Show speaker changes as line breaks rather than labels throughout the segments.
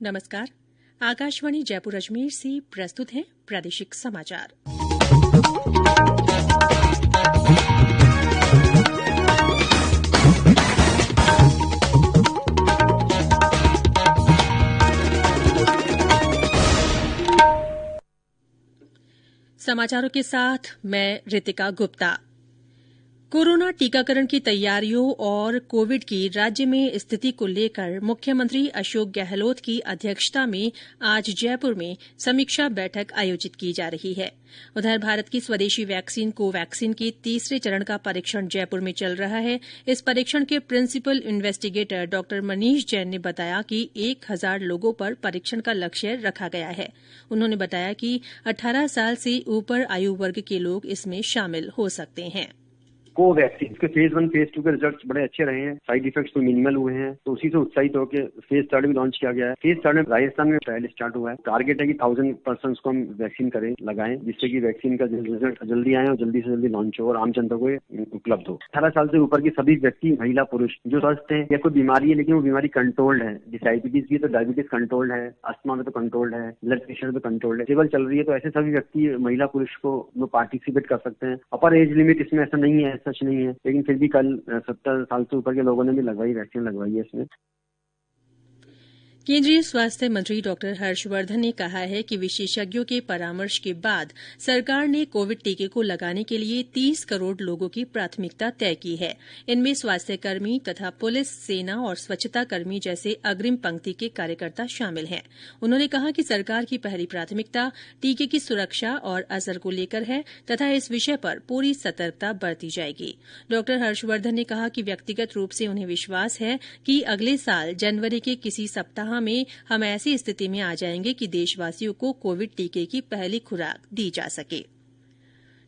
नमस्कार। आकाशवाणी जयपुर अजमेर से प्रस्तुत हैं प्रादेशिक समाचार। समाचारों के साथ मैं रितिका गुप्ता। कोरोना टीकाकरण की तैयारियों और कोविड की राज्य में स्थिति को लेकर मुख्यमंत्री अशोक गहलोत की अध्यक्षता में आज जयपुर में समीक्षा बैठक आयोजित की जा रही है। उधर भारत की स्वदेशी वैक्सीन कोवैक्सीन के तीसरे चरण का परीक्षण जयपुर में चल रहा है। इस परीक्षण के प्रिंसिपल इन्वेस्टिगेटर डॉ मनीष जैन ने बताया कि 1000 लोगों पर परीक्षण का लक्ष्य रखा गया है। उन्होंने बताया कि 18 साल से ऊपर आयु वर्ग के लोग इसमें शामिल हो सकते हैं।
कोवैक्सीन के फेज 1 फेज 2 के रिजल्ट्स बड़े अच्छे रहे हैं, साइड इफेक्ट्स तो मिनिमल हुए हैं, तो उसी से उत्साहित होकर फेज 3 भी लॉन्च किया गया है। फेज 3 में राजस्थान में ट्रायल स्टार्ट हुआ है। टारगेट है कि 1000 पर्सन को हम वैक्सीन लगाएं, जिससे कि वैक्सीन का रिजल्ट जल्दी आए और जल्दी से जल्दी लॉन्च हो और आम जनता को उपलब्ध हो। 18 साल से ऊपर के सभी व्यक्ति, महिला पुरुष जो स्वस्थ है या कोई बीमारी है लेकिन वो बीमारी कंट्रोल्ड है, डायबिटीज भी तो डायबिटीज कंट्रोल्ड है, अस्थमा में तो कंट्रोल्ड है, ब्लड प्रेशर में कंट्रोल्ड है, टेबल चल रही है, तो ऐसे सभी व्यक्ति महिला पुरुष को वो पार्टिसिपेट कर सकते हैं। अपर एज लिमिट इसमें ऐसा नहीं है, सच नहीं है, लेकिन फिर भी कल 70 साल से ऊपर के लोगों ने भी वैक्सीन लगवाई है इसमें।
केंद्रीय स्वास्थ्य मंत्री डॉ हर्षवर्धन ने कहा है कि विशेषज्ञों के परामर्श के बाद सरकार ने कोविड टीके को लगाने के लिए 30 करोड़ लोगों की प्राथमिकता तय की है। इनमें स्वास्थ्यकर्मी तथा पुलिस, सेना और स्वच्छता कर्मी जैसे अग्रिम पंक्ति के कार्यकर्ता शामिल हैं। उन्होंने कहा कि सरकार की पहली प्राथमिकता टीके की सुरक्षा और असर को लेकर है तथा इस विषय पर पूरी सतर्कता बरती जाएगी। डॉ हर्षवर्धन ने कहा कि व्यक्तिगत रूप से उन्हें विश्वास है कि अगले साल जनवरी के किसी सप्ताह में हम ऐसी स्थिति में आ जाएंगे कि देशवासियों को कोविड टीके की पहली खुराक दी जा सके।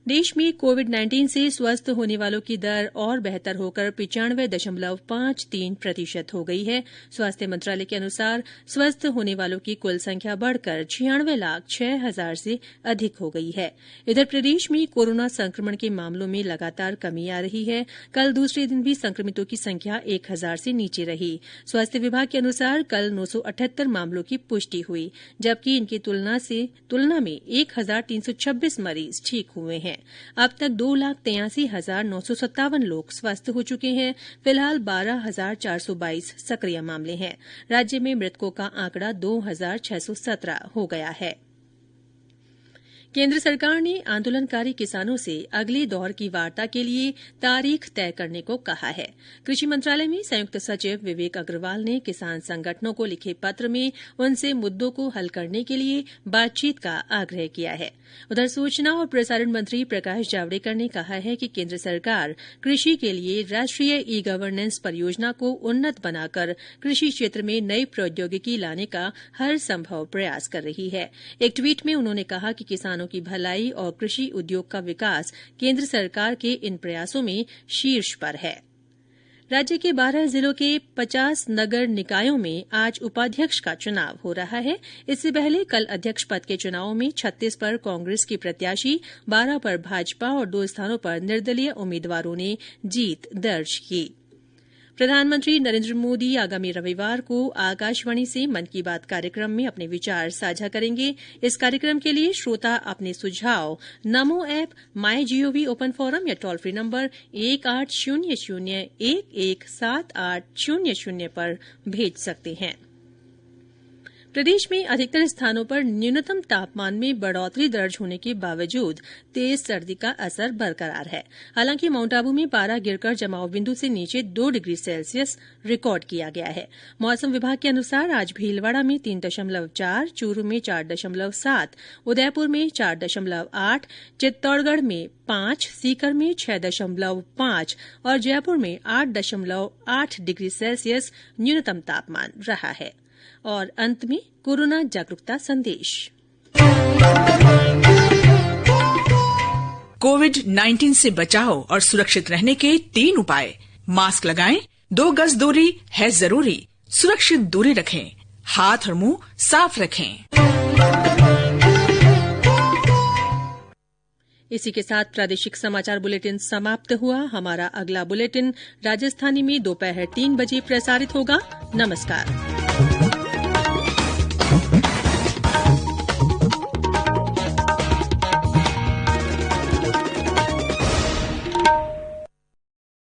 देश में कोविड-19 से स्वस्थ होने वालों की दर और बेहतर होकर 95.53% हो गई है। स्वास्थ्य मंत्रालय के अनुसार स्वस्थ होने वालों की कुल संख्या बढ़कर 96,06,000 से अधिक हो गई है। इधर प्रदेश में कोरोना संक्रमण के मामलों में लगातार कमी आ रही है। कल दूसरे दिन भी संक्रमितों की संख्या 1000 से नीचे रही। स्वास्थ्य विभाग के अनुसार कल 978 मामलों की पुष्टि हुई, जबकि इनकी तुलना में 1326 मरीज ठीक हुए हैं। अब तक 2,83,957 लोग स्वस्थ हो चुके हैं। फिलहाल 12,422 सक्रिय मामले हैं। राज्य में मृतकों का आंकड़ा 2,617 हो गया है। केंद्र सरकार ने आंदोलनकारी किसानों से अगले दौर की वार्ता के लिए तारीख तय करने को कहा है। कृषि मंत्रालय में संयुक्त सचिव विवेक अग्रवाल ने किसान संगठनों को लिखे पत्र में उनसे मुद्दों को हल करने के लिए बातचीत का आग्रह किया है। उधर सूचना और प्रसारण मंत्री प्रकाश जावड़ेकर ने कहा है कि केंद्र सरकार कृषि के लिए राष्ट्रीय ई गवर्नेंस परियोजना को उन्नत बनाकर कृषि क्षेत्र में नई प्रौद्योगिकी लाने का हर संभव प्रयास कर रही है। एक ट्वीट में उन्होंने कहा कि किसानों की भलाई और कृषि उद्योग का विकास केंद्र सरकार के इन प्रयासों में शीर्ष पर है। राज्य के 12 जिलों के 50 नगर निकायों में आज उपाध्यक्ष का चुनाव हो रहा है। इससे पहले कल अध्यक्ष पद के चुनावों में 36 पर कांग्रेस की प्रत्याशी, 12 पर भाजपा और 2 स्थानों पर निर्दलीय उम्मीदवारों ने जीत दर्ज की। प्रधानमंत्री नरेंद्र मोदी आगामी रविवार को आकाशवाणी से मन की बात कार्यक्रम में अपने विचार साझा करेंगे। इस कार्यक्रम के लिए श्रोता अपने सुझाव नमो ऐप, माई जीओवी ओपन फोरम या टोल फ्री नंबर 1800-117800 पर भेज सकते हैं। प्रदेश में अधिकतर स्थानों पर न्यूनतम तापमान में बढ़ोतरी दर्ज होने के बावजूद तेज सर्दी का असर बरकरार है। हालांकि माउंट आबू में पारा गिरकर जमाव बिंदु से नीचे 2 डिग्री सेल्सियस रिकॉर्ड किया गया है। मौसम विभाग के अनुसार आज भीलवाड़ा में 3.4, चूरू में 4.7, उदयपुर में 4.8, चित्तौड़गढ़ में 5, सीकर में 6.5 और जयपुर में 8.8 डिग्री सेल्सियस न्यूनतम तापमान रहा है। और अंत में कोरोना जागरूकता संदेश।
कोविड-19 से बचाव और सुरक्षित रहने के 3 उपाय। मास्क लगाएं, 2 गज दूरी है जरूरी, सुरक्षित दूरी रखें, हाथ और मुंह साफ रखें।
इसी के साथ प्रादेशिक समाचार बुलेटिन समाप्त हुआ। हमारा अगला बुलेटिन राजस्थानी में दोपहर 3 बजे प्रसारित होगा। नमस्कार।